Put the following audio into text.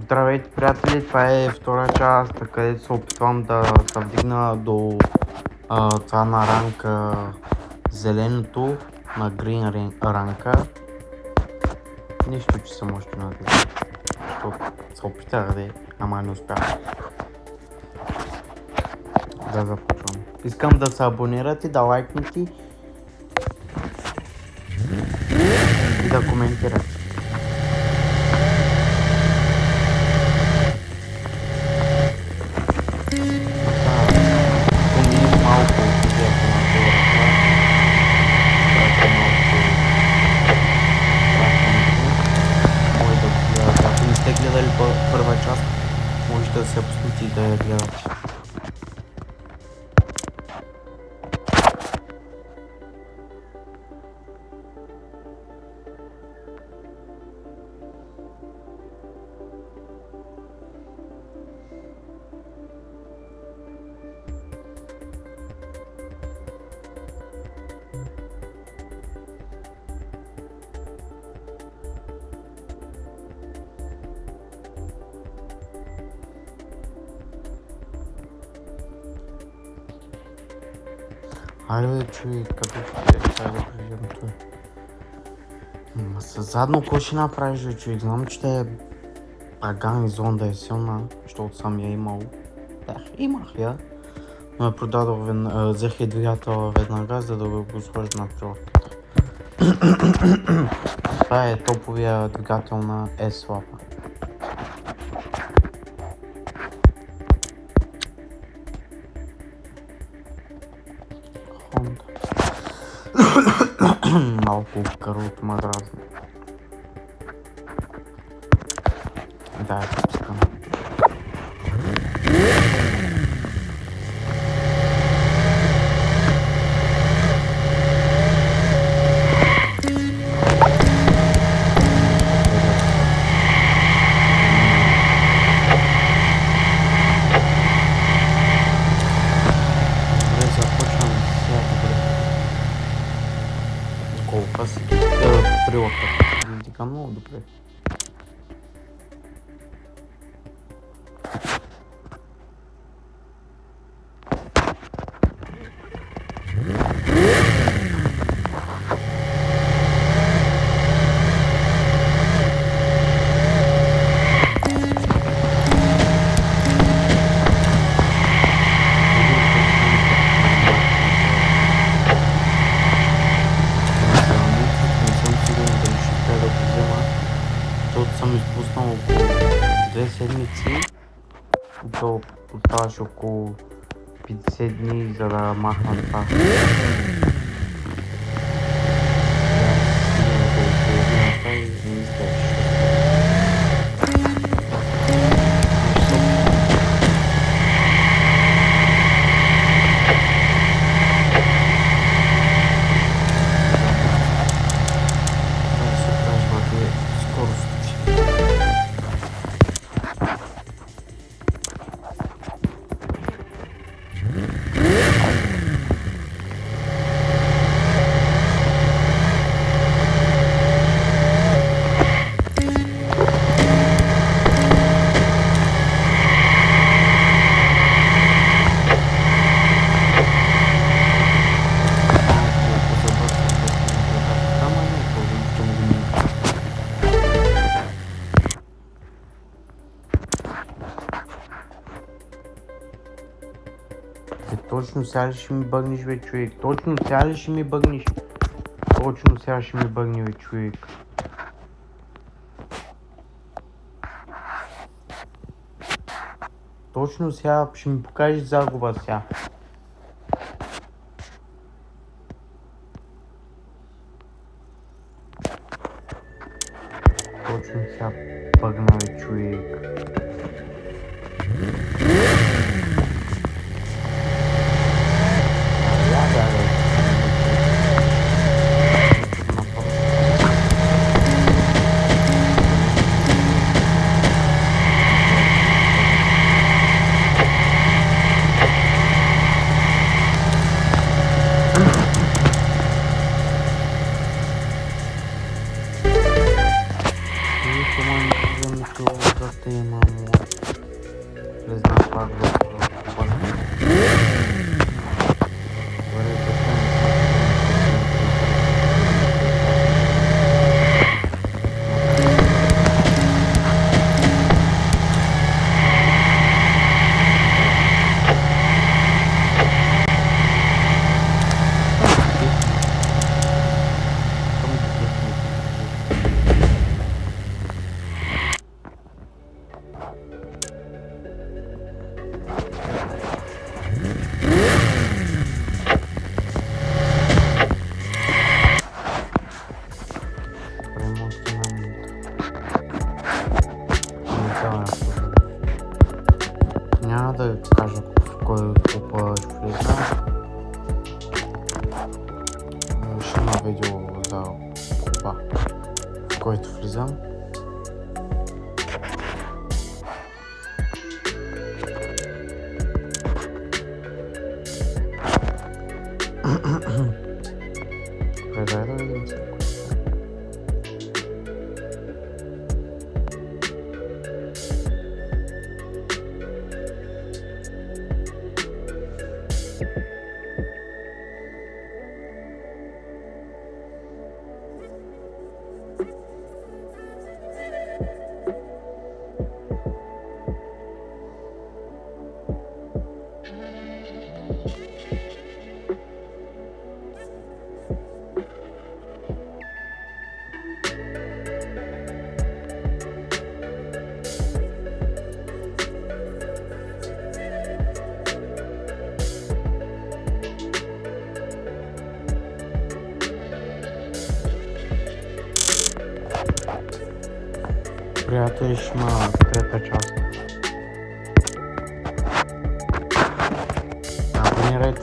Здравейте, приятели! Това е втора част, където се опитвам да се вдигна до това на ранка зеленото, на green ранка. Нищо, че съм още на тези. Се опитах ама не успях. Да започвам. Искам да се абонирате, да лайкнете и да коментирате. Гледали първа част, може да се пуснете и да я гледате. Айде, човек, като ще да преживам това. Със задно какво ще направиш, човек? Знам, че те е Паган и зонда е силна, защото съм я имал. Имах я, но я продадох, взех я двигател веднага, за да го сложа на прилавката. Това е топовия двигател на S-Swap. Малко карото ма дразни. Да, е пускам. Прилъка. Много добре. Съм изпуснал около 2 седмици, то оставаше около 50 дни, за да махна това. Точно сега ли ще ми бъгнеш, бе, човек? Точно сега ли ще ми бъгнеш? Точно сега ще ми бъгни, бе, човек. Точно сега ще ми покажеш загуба сега. Точно сега бъгна, бе, човек. да те има, влезна пак в купане. Добре, да ремонти на менталния служба. Няма да ви кажа в кой купа ще влезна. Ще има видео за купа, в който влизам. Дай да видим сега. Приятели, ще има трета част. Абонирайте се.